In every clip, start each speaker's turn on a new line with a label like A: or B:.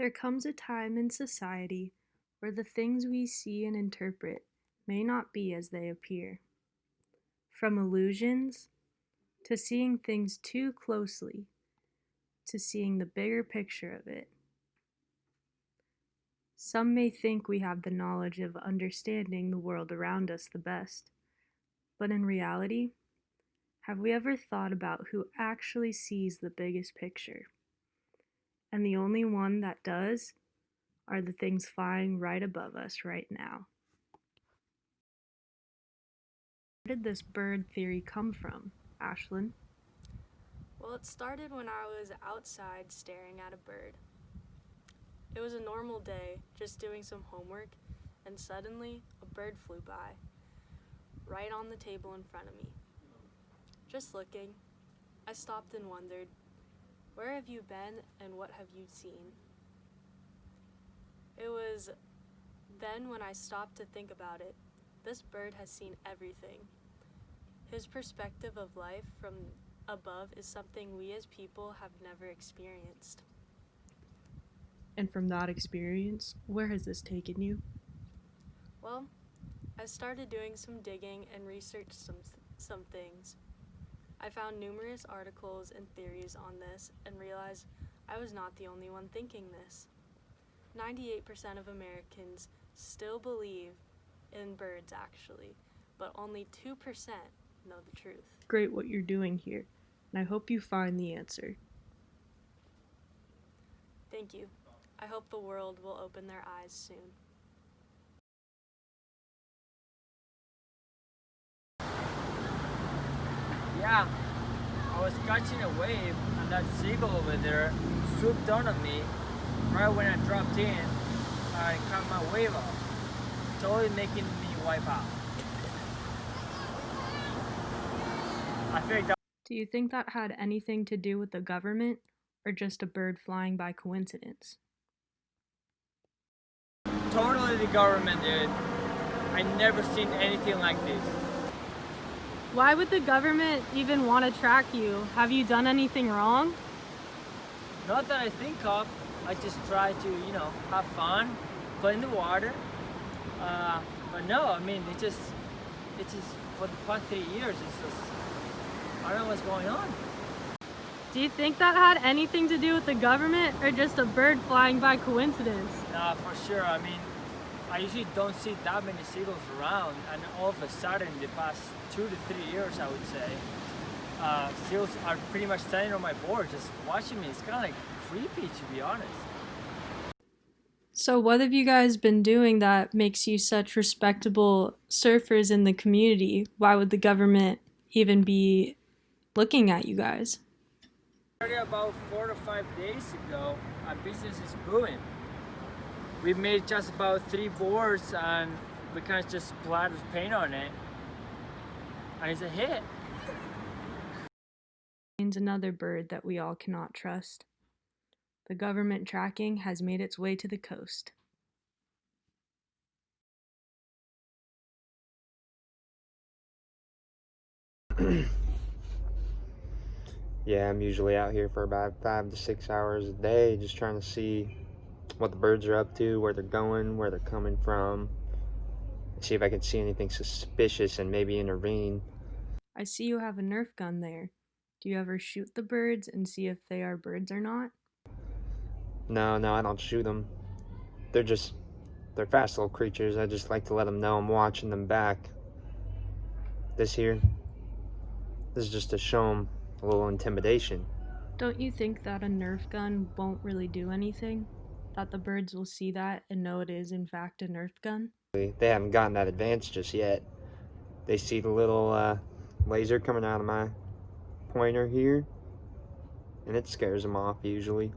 A: There comes a time in society where the things we see and interpret may not be as they appear. From illusions, to seeing things too closely, to seeing the bigger picture of it. Some may think we have the knowledge of understanding the world around us the best, but in reality, have we ever thought about who actually sees the biggest picture? And the only one that does are the things flying right above us right now. Where did this bird theory come from, Ashlyn?
B: Well, it started when I was outside staring at a bird. It was a normal day, just doing some homework, and suddenly a bird flew by, right on the table in front of me. Just looking, I stopped and wondered, where have you been and what have you seen? It was then when I stopped to think about it. This bird has seen everything. His perspective of life from above is something we as people have never experienced.
A: And from that experience, where has this taken you?
B: Well, I started doing some digging and researched some things. I found numerous articles and theories on this and realized I was not the only one thinking this. 98% of Americans still believe in birds actually, but only 2% know the truth.
A: Great what you're doing here, and I hope you find the answer.
B: Thank you. I hope the world will open their eyes soon.
C: Yeah, I was catching a wave and that seagull over there swooped down on me right when I dropped in and cut my wave off, totally making me wipe out. I figured out.
A: Do you think that had anything to do with the government, or just a bird flying by coincidence?
C: Totally the government, dude. I never seen anything like this.
A: Why would the government even want to track you? Have you done anything wrong?
C: Not that I think of. I just try to, have fun, play in the water. But no, I mean, it's just for the past 3 years, it's just, I don't know what's going on.
A: Do you think that had anything to do with the government, or just a bird flying by coincidence?
C: Nah, for sure. I mean, I usually don't see that many seagulls around, and all of a sudden, the past 2 to 3 years, I would say, seals are pretty much standing on my board, just watching me. It's kind of like creepy, to be honest.
A: So what have you guys been doing that makes you such respectable surfers in the community? Why would the government even be looking at you guys?
C: About 4 to 5 days ago, our business is booming. We made just about 3 boards and we kind of just splattered paint on it, and it's a hit.
A: Another bird that we all cannot trust. The government tracking has made its way to the coast.
D: Yeah, I'm usually out here for about 5 to 6 hours a day, just trying to see what the birds are up to, where they're going, where they're coming from. See if I can see anything suspicious and maybe intervene.
A: I see you have a Nerf gun there. Do you ever shoot the birds and see if they are birds or not?
D: No, I don't shoot them. They're fast little creatures. I just like to let them know I'm watching them back. This is just to show them a little intimidation.
A: Don't you think that a Nerf gun won't really do anything? That the birds will see that and know it is in fact a Nerf gun?
D: They haven't gotten that advanced just yet. They see the little laser coming out of my pointer here, and it scares them off usually.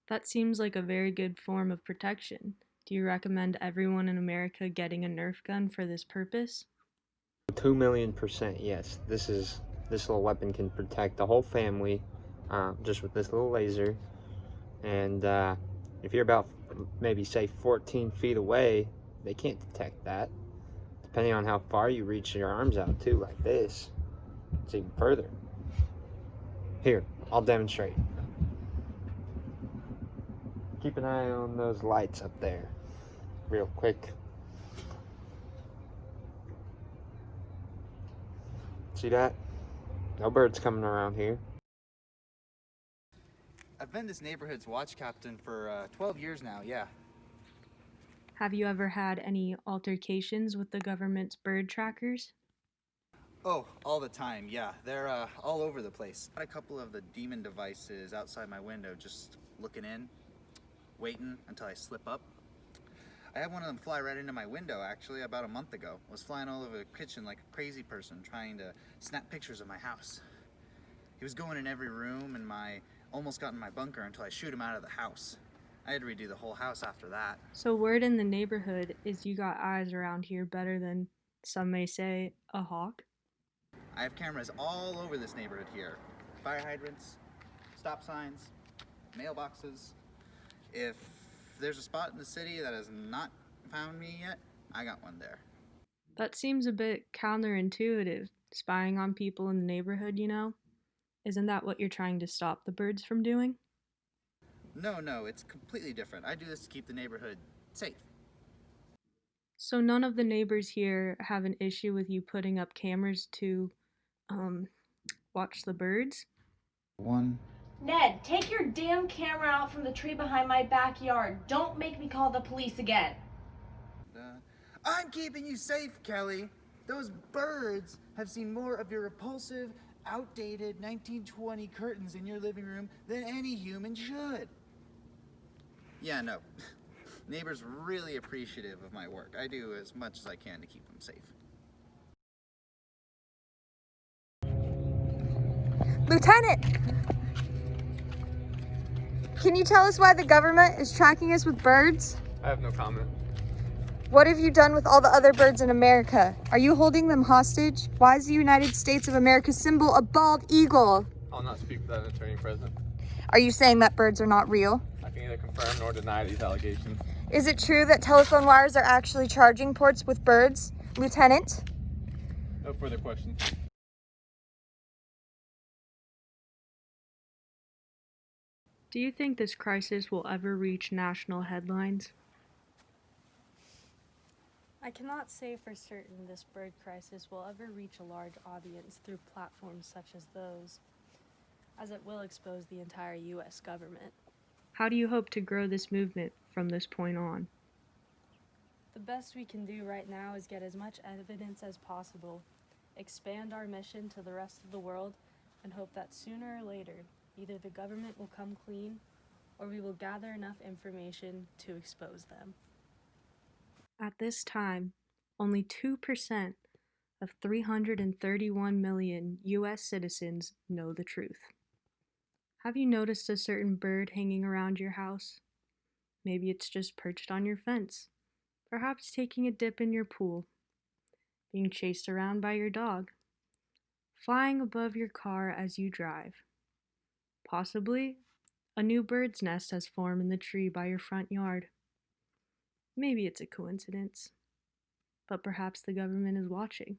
A: That seems like a very good form of protection. Do you recommend everyone in America getting a Nerf gun for this purpose?
D: 2,000,000% yes. This little weapon can protect the whole family, just with this little laser. And if you're about maybe say 14 feet away, they can't detect that. Depending on how far you reach your arms out too, like this, it's even further. Here, I'll demonstrate. keep an eye on those lights up there real quick. See that? No birds coming around here.
E: I've been this neighborhood's watch captain for 12 years now, yeah.
A: Have you ever had any altercations with the government's bird trackers?
E: Oh, all the time, yeah. They're all over the place. Got a couple of the demon devices outside my window just looking in, waiting until I slip up. I had one of them fly right into my window actually about a month ago. Was flying all over the kitchen like a crazy person trying to snap pictures of my house. He was going in every room and almost got in my bunker until I shoot him out of the house. I had to redo the whole house after that.
A: So word in the neighborhood is you got eyes around here better than, some may say, a hawk?
E: I have cameras all over this neighborhood here. Fire hydrants, stop signs, mailboxes. If there's a spot in the city that has not found me yet, I got one there.
A: That seems a bit counterintuitive, spying on people in the neighborhood, you know? Isn't that what you're trying to stop the birds from doing?
E: No, it's completely different. I do this to keep the neighborhood safe.
A: So none of the neighbors here have an issue with you putting up cameras to, watch the birds?
E: One.
F: Ned, take your damn camera out from the tree behind my backyard. Don't make me call the police again.
E: I'm keeping you safe, Kelly. Those birds have seen more of your repulsive, outdated 1920 curtains in your living room than any human should. Yeah, no. Neighbors really appreciative of my work. I do as much as I can to keep them safe.
G: Lieutenant! Can you tell us why the government is tracking us with birds?
H: I have no comment.
G: What have you done with all the other birds in America? Are you holding them hostage? Why is the United States of America symbol a bald eagle?
H: I'll not speak without an attorney present.
G: Are you saying that birds are not real?
H: I can neither confirm nor deny these allegations.
G: Is it true that telephone wires are actually charging ports with birds? Lieutenant?
H: No further questions.
A: Do you think this crisis will ever reach national headlines?
B: I cannot say for certain this bird crisis will ever reach a large audience through platforms such as those, as it will expose the entire U.S. government.
A: How do you hope to grow this movement from this point on?
B: The best we can do right now is get as much evidence as possible, expand our mission to the rest of the world, and hope that sooner or later, either the government will come clean, or we will gather enough information to expose them.
A: At this time, only 2% of 331 million U.S. citizens know the truth. Have you noticed a certain bird hanging around your house? Maybe it's just perched on your fence, perhaps taking a dip in your pool, being chased around by your dog, flying above your car as you drive. Possibly, a new bird's nest has formed in the tree by your front yard. Maybe it's a coincidence, but perhaps the government is watching.